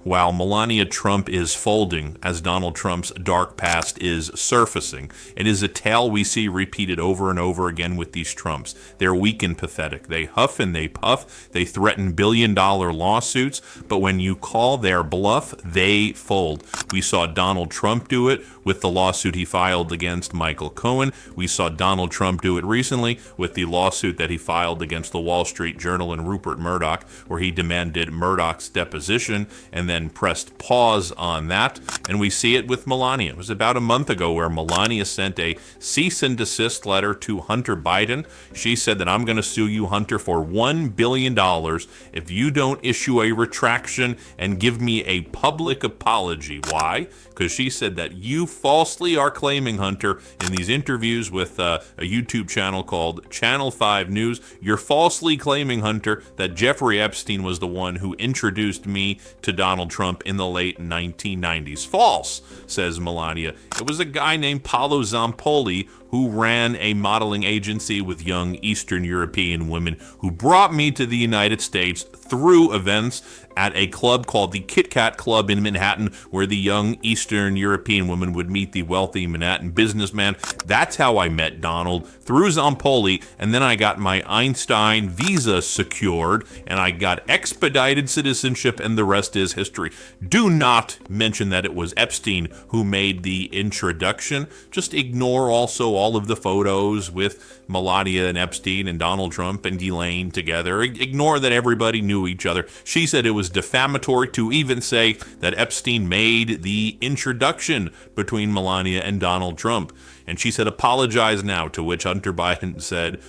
while Melania Trump is folding as Donald Trump's dark past is surfacing. It is a tale we see repeated over and over again with these Trumps. They're weak and pathetic. They huff and they puff. They threaten billion-dollar lawsuits, but when you call their bluff, they fold. We saw Donald Trump do it with the lawsuit he filed against Michael Cohen. We saw Donald Trump do it recently with the lawsuit that he filed against the Wall Street Journal and Rupert Murdoch, where he demanded Murdoch's deposition and then pressed pause on that. And we see it with Melania. It was about a month ago where Melania sent a cease and desist letter to Hunter Biden. She said that I'm going to sue you, Hunter, for $1 billion if you don't issue a retraction and give me a public apology. Why? Because she said that you falsely are claiming, Hunter, in these interviews with a YouTube channel called Channel 5 News, you're falsely claiming, Hunter, that Jeffrey Epstein was the one who introduced me to Donald Trump in the late 1990s. False, says Melania. It was a guy named Paolo Zampoli who ran a modeling agency with young Eastern European women who brought me to the United States through events at a club called the Kit Kat Club in Manhattan, where the young Eastern European woman would meet the wealthy Manhattan businessman. That's how I met Donald, through Zampoli, and then I got my Einstein visa secured, and I got expedited citizenship, and the rest is history. Do not mention that it was Epstein who made the introduction. Just ignore also all of the photos with Melania and Epstein and Donald Trump and Elaine together. Ignore that everybody knew each other. She said it was defamatory to even say that Epstein made the introduction between Melania and Donald Trump. And she said, apologize now, to which Hunter Biden said,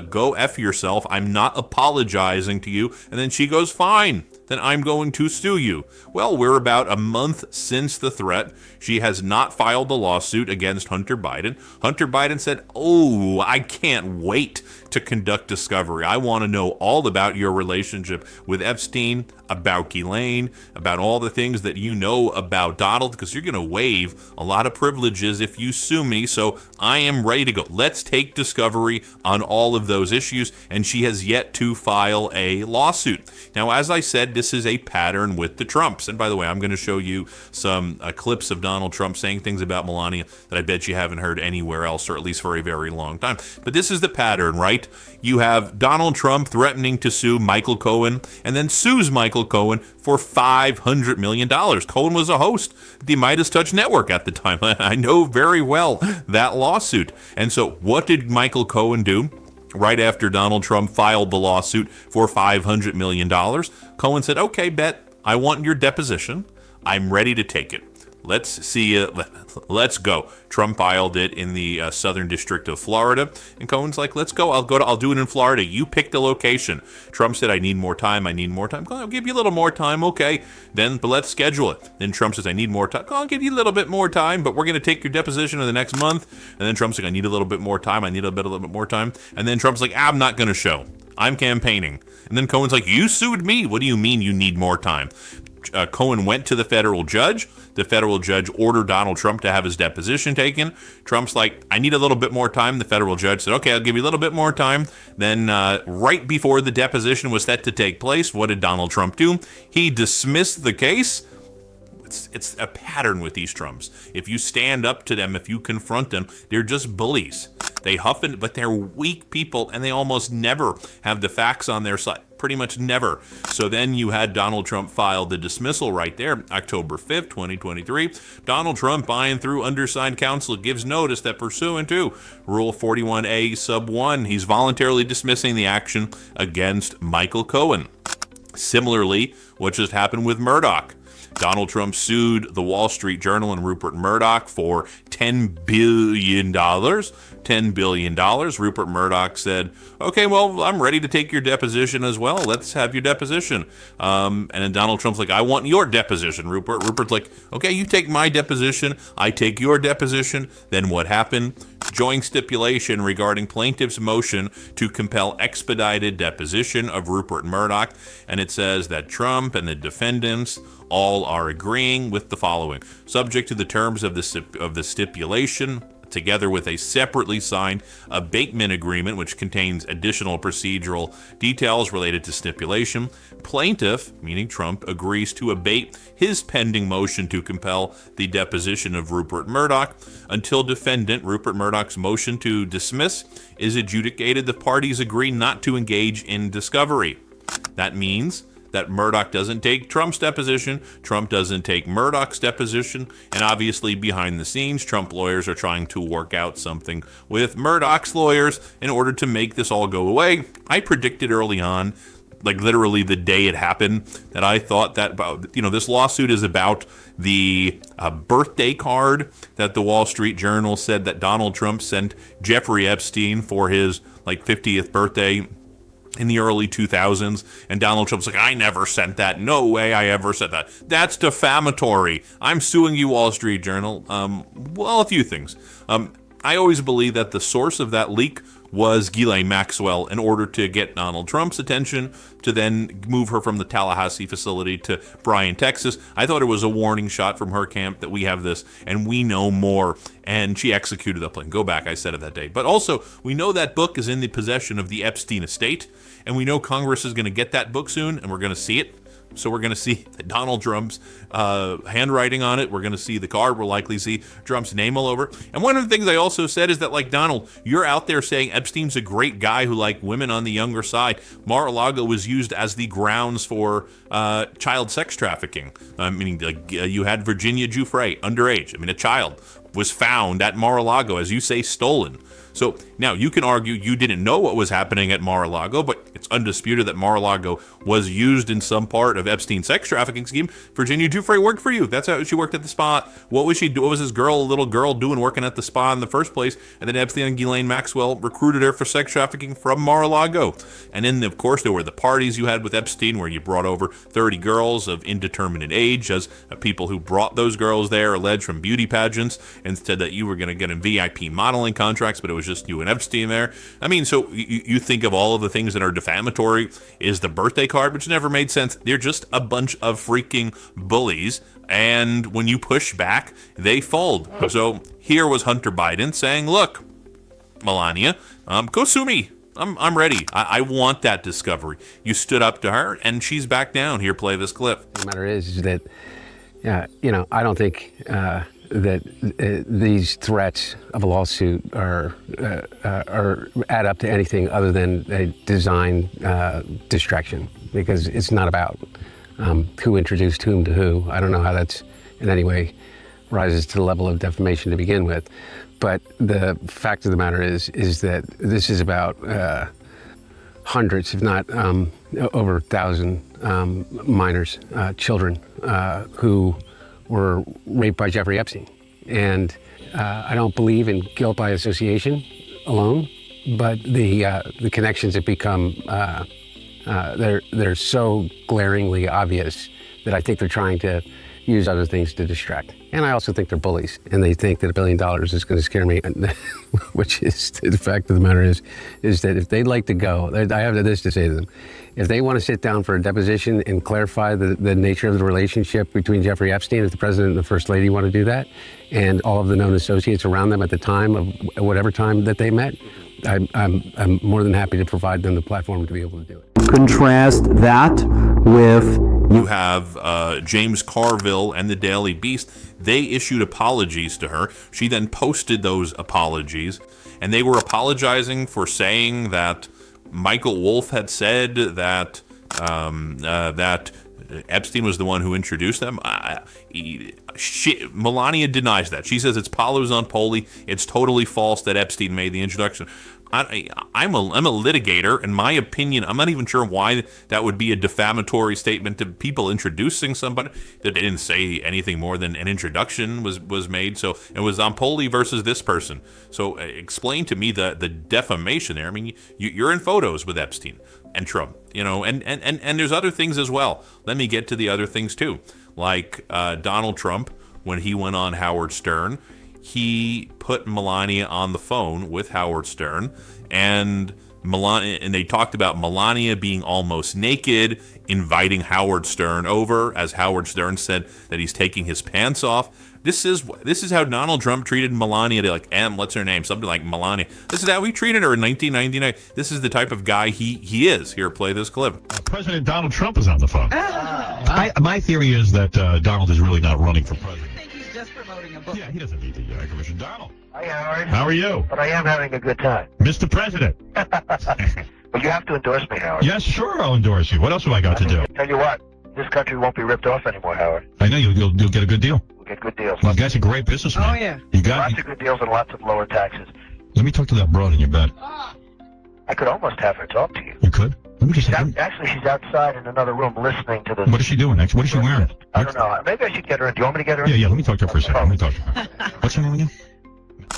go F yourself. I'm not apologizing to you. And then she goes, fine, then I'm going to sue you. Well, we're about a month since the threat. She has not filed a lawsuit against Hunter Biden. Hunter Biden said, oh, I can't wait to conduct discovery. I want to know all about your relationship with Epstein, about Ghislaine, about all the things that you know about Donald, because you're going to waive a lot of privileges if you sue me. So I am ready to go. Let's take discovery on all of those issues. And she has yet to file a lawsuit. Now, as I said, this is a pattern with the Trumps. And by the way, I'm going to show you some clips of Donald Trump saying things about Melania that I bet you haven't heard anywhere else, or at least for a very long time. But this is the pattern, right? You have Donald Trump threatening to sue Michael Cohen, and then sues Michael Cohen for $500 million. Cohen was a host at the Midas Touch Network at the time. I know very well that lawsuit. And so what did Michael Cohen do? Right after Donald Trump filed the lawsuit for $500 million, Cohen said, okay, bet, I want your deposition. I'm ready to take it. Let's see, let's go. Trump filed it in the Southern District of Florida, and Cohen's like, let's go. I'll do it in Florida. You pick the location. Trump said, I need more time. I'll give you a little more time. Okay, but let's schedule it. Then Trump says, I need more time. I'll give you a little bit more time, but we're going to take your deposition in the next month. And then Trump's like, I need a little bit more time. I need a little bit more time. And then Trump's like, I'm not going to show. I'm campaigning. And then Cohen's like, you sued me. What do you mean you need more time? Cohen went to the federal judge. The federal judge ordered Donald Trump to have his deposition taken. Trump's like, I need a little bit more time. The federal judge said, okay, I'll give you a little bit more time. Then right before the deposition was set to take place, what did Donald Trump do? He dismissed the case. It's a pattern with these Trumps. If you stand up to them, if you confront them, they're just bullies. They huff it, but they're weak people, and they almost never have the facts on their side. Pretty much never. So then you had Donald Trump file the dismissal right there, October 5th, 2023. Donald Trump, by and through undersigned counsel, gives notice that pursuant to Rule 41A sub 1, he's voluntarily dismissing the action against Michael Cohen. Similarly, what just happened with Murdoch? Donald Trump sued the Wall Street Journal and Rupert Murdoch for $10 billion. $10 billion. Rupert Murdoch said, okay, well, I'm ready to take your deposition as well. Let's have your deposition. And then Donald Trump's like, I want your deposition, Rupert. Rupert's like, okay, you take my deposition. I take your deposition. Then what happened? Joint stipulation regarding plaintiff's motion to compel expedited deposition of Rupert Murdoch. And it says that Trump and the defendants all are agreeing with the following. Subject to the terms of the stipulation, together with a separately signed abatement agreement, which contains additional procedural details related to stipulation. Plaintiff, meaning Trump, agrees to abate his pending motion to compel the deposition of Rupert Murdoch until defendant Rupert Murdoch's motion to dismiss is adjudicated. The parties agree not to engage in discovery. That means that Murdoch doesn't take Trump's deposition, Trump doesn't take Murdoch's deposition, and obviously behind the scenes, Trump lawyers are trying to work out something with Murdoch's lawyers in order to make this all go away. I predicted early on, like literally the day it happened, that I thought that, this lawsuit is about the birthday card that the Wall Street Journal said that Donald Trump sent Jeffrey Epstein for his 50th birthday in the early 2000s, and Donald Trump's like, I never sent that. No way I ever sent that. That's defamatory. I'm suing you, Wall Street Journal. Well, a few things. I always believe that the source of that leak was Ghislaine Maxwell in order to get Donald Trump's attention to then move her from the Tallahassee facility to Bryan, Texas. I thought it was a warning shot from her camp that we have this and we know more. And she executed the plan. Go back, I said it that day. But also, we know that book is in the possession of the Epstein estate, and we know Congress is going to get that book soon, and we're going to see it. So we're going to see Donald Trump's handwriting on it. We're going to see the card. We'll likely see Trump's name all over. And one of the things I also said is that, Donald, you're out there saying Epstein's a great guy who liked women on the younger side. Mar-a-Lago was used as the grounds for child sex trafficking. Meaning, you had Virginia Giuffre, underage. A child was found at Mar-a-Lago, as you say, stolen. So now you can argue you didn't know what was happening at Mar-a-Lago, but it's undisputed that Mar-a-Lago was used in some part of Epstein's sex trafficking scheme. Virginia Giuffre worked for you. That's how she worked at the spa. What was she doing? What was this little girl doing working at the spa in the first place? And then Epstein and Ghislaine Maxwell recruited her for sex trafficking from Mar-a-Lago. And then, of course, there were the parties you had with Epstein where you brought over 30 girls of indeterminate age as people who brought those girls there alleged from beauty pageants and said that you were going to get in VIP modeling contracts, but it was just you and Epstein there. So you think of all of the things that are defamatory is the birthday card, which never made sense. They're just a bunch of freaking bullies, and when you push back, they fold. So here was Hunter Biden saying, look, Melania, go sue me. I'm ready. I want that discovery. You stood up to her, and she's back down. Here, play this clip. The matter is that, I don't think that these threats of a lawsuit are add up to anything other than a design distraction, because it's not about who introduced whom to who. I don't know how that's in any way rises to the level of defamation to begin with, but the fact of the matter is that this is about hundreds, if not over 1,000 minors, children who were raped by Jeffrey Epstein. And I don't believe in guilt by association alone, but the connections have become, they're so glaringly obvious that I think they're trying to use other things to distract. And I also think they're bullies, and they think that $1 billion is going to scare me, which is, the fact of the matter is that if they'd like to go, I have this to say to them. If they want to sit down for a deposition and clarify the nature of the relationship between Jeffrey Epstein, if the president and the first lady want to do that, and all of the known associates around them at the time of whatever time that they met, I'm more than happy to provide them the platform to be able to do it. Contrast that with... You have James Carville and the Daily Beast. They issued apologies to her. She then posted those apologies, and they were apologizing for saying that Michael Wolff had said that that Epstein was the one who introduced them. Melania denies that. She says it's Paolo Zampoli. It's totally false that Epstein made the introduction. I'm a litigator. In my opinion, I'm not even sure why that would be a defamatory statement to people introducing somebody. That they didn't say anything more than an introduction was made. So it was Zampoli versus this person. So explain to me the defamation there. You're in photos with Epstein and Trump, and there's other things as well. Let me get to the other things too, like Donald Trump when he went on Howard Stern. He put Melania on the phone with Howard Stern, and Melania, and they talked about Melania being almost naked, inviting Howard Stern over, as Howard Stern said that he's taking his pants off. This is how Donald Trump treated Melania. They're like, what's her name? Something like Melania. This is how we treated her in 1999. This is the type of guy he is. Here, play this clip. President Donald Trump is on the phone. My theory is that Donald is really not running for president. I think he's just promoting a book. Yeah, he doesn't need the commission. Donald. Hi, Howard. How are you? But I am having a good time. Mr. President. Well, you have to endorse me, Howard. Yes, sure, I'll endorse you. What else have I got to do? Tell you what, this country won't be ripped off anymore, Howard. I know you'll get a good deal. We'll get good deals. You guys are great businessmen. Oh, yeah. Lots of good deals and lots of lower taxes. Let me talk to that broad in your bed. I could almost have her talk to you. You could? Let me just Actually, she's outside in another room listening to this. What is she doing next? What is she wearing? I don't know. Maybe I should get her in. Do you want me to get her in? Yeah, let me talk to her for a second. Let me talk to her. What's her name again?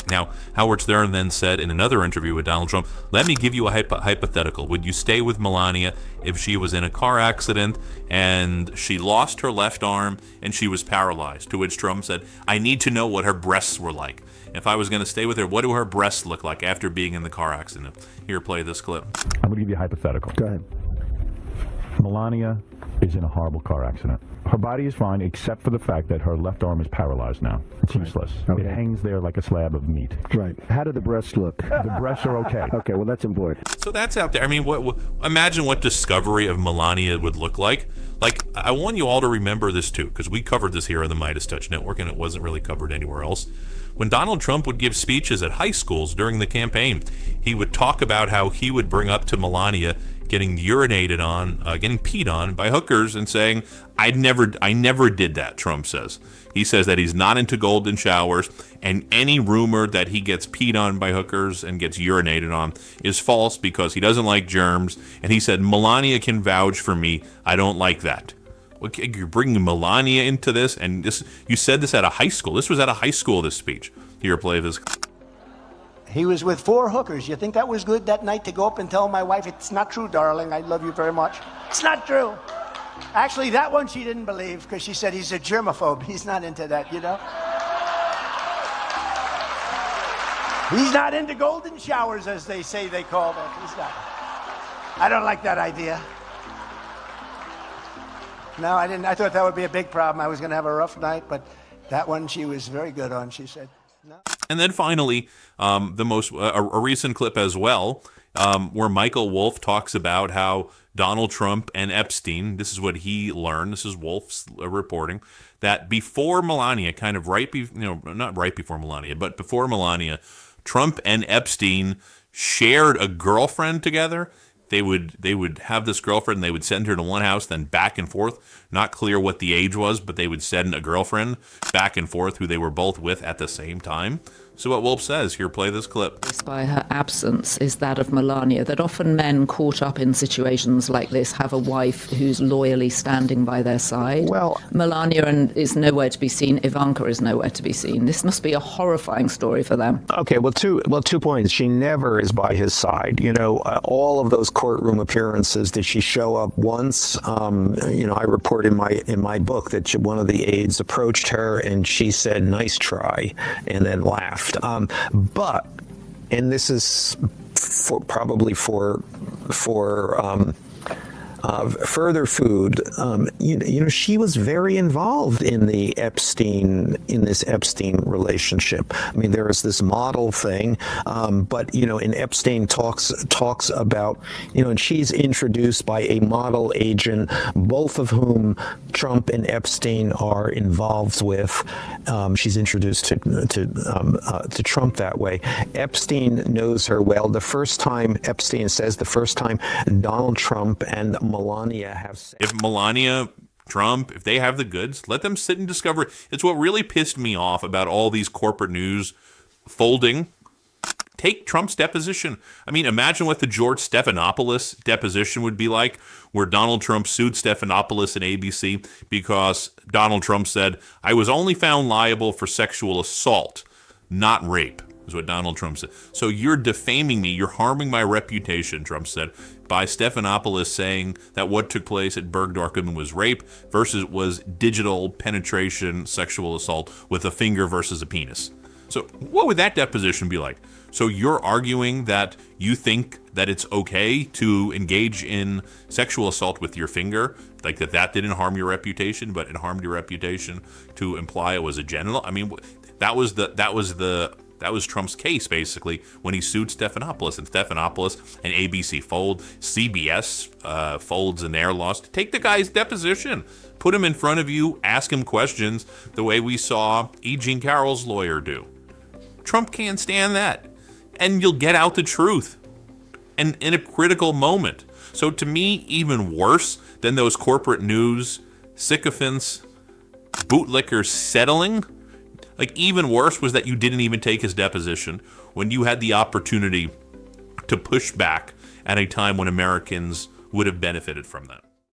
Now, Howard Stern then said in another interview with Donald Trump, let me give you a hypothetical. Would you stay with Melania if she was in a car accident and she lost her left arm and she was paralyzed? To which Trump said, I need to know what her breasts were like. If I was going to stay with her, what do her breasts look like after being in the car accident? Here, play this clip. I'm going to give you a hypothetical. Go ahead. Melania is in a horrible car accident. Her body is fine except for the fact that her left arm is paralyzed now. It's useless. Okay. It hangs there like a slab of meat. Right. How do the breasts look? The breasts are okay. Okay, well, that's important. So that's out there. I mean, imagine what discovery of Melania would look like. Like, I want you all to remember this too, because we covered this here on the Midas Touch Network, and it wasn't really covered anywhere else. When Donald Trump would give speeches at high schools during the campaign, he would talk about how he would bring up to Melania getting urinated on, getting peed on by hookers, and saying, I never did that, Trump says. He says that he's not into golden showers, and any rumor that he gets peed on by hookers and gets urinated on is false because he doesn't like germs. And he said, Melania can vouch for me. I don't like that. Okay, you're bringing Melania into this, and you said this at a high school. This was at a high school, this speech. Here, play this. He was with 4 hookers. You think that was good that night to go up and tell my wife, it's not true, darling, I love you very much? It's not true. Actually, that one she didn't believe because she said he's a germaphobe. He's not into that, you know? He's not into golden showers, as they say they call them. He's not. I don't like that idea. No, I didn't. I thought that would be a big problem. I was going to have a rough night, but that one she was very good on, she said. No. And then finally, a recent clip as well, where Michael Wolff talks about how Donald Trump and Epstein, this is what he learned, this is Wolff's reporting, that before Melania, not right before Melania, but before Melania, Trump and Epstein shared a girlfriend together. They would have this girlfriend, and they would send her to one house, then back and forth. Not clear what the age was, but they would send a girlfriend back and forth who they were both with at the same time. So what Wolff says, here, play this clip. By her absence is that of Melania, that often men caught up in situations like this have a wife who's loyally standing by their side. Well, Melania is nowhere to be seen. Ivanka is nowhere to be seen. This must be a horrifying story for them. Okay, well, two points. She never is by his side. You know, all of those courtroom appearances, did she show up once? I report in my book that one of the aides approached her and she said, "Nice try," and then laughed. But, and this is probably for further food, she was very involved in this Epstein relationship. I mean, there is this model thing, but and Epstein talks about, and she's introduced by a model agent, both of whom Trump and Epstein are involved with. She's introduced to Trump that way. Epstein knows her well. Epstein says the first time Donald Trump and Melania have sex. If Melania, Trump, if they have the goods, let them sit and discover it. It's what really pissed me off about all these corporate news folding. Take Trump's deposition. I mean, imagine what the George Stephanopoulos deposition would be like, where Donald Trump sued Stephanopoulos and ABC because Donald Trump said, I was only found liable for sexual assault, not rape, is what Donald Trump said. So you're defaming me, you're harming my reputation, Trump said, by Stephanopoulos saying that what took place at Bergdorf was rape versus was digital penetration, sexual assault with a finger versus a penis. So what would that deposition be like? So you're arguing that you think that it's okay to engage in sexual assault with your finger, like that didn't harm your reputation, but it harmed your reputation to imply it was a genital? I mean, that was Trump's case, basically, when he sued Stephanopoulos. And Stephanopoulos and ABC fold, CBS folds in their loss. Take the guy's deposition. Put him in front of you, ask him questions the way we saw E. Jean Carroll's lawyer do. Trump can't stand that. And you'll get out the truth. And in a critical moment. So to me, even worse than those corporate news sycophants, bootlickers settling, like even worse was that you didn't even take his deposition when you had the opportunity to push back at a time when Americans would have benefited from that.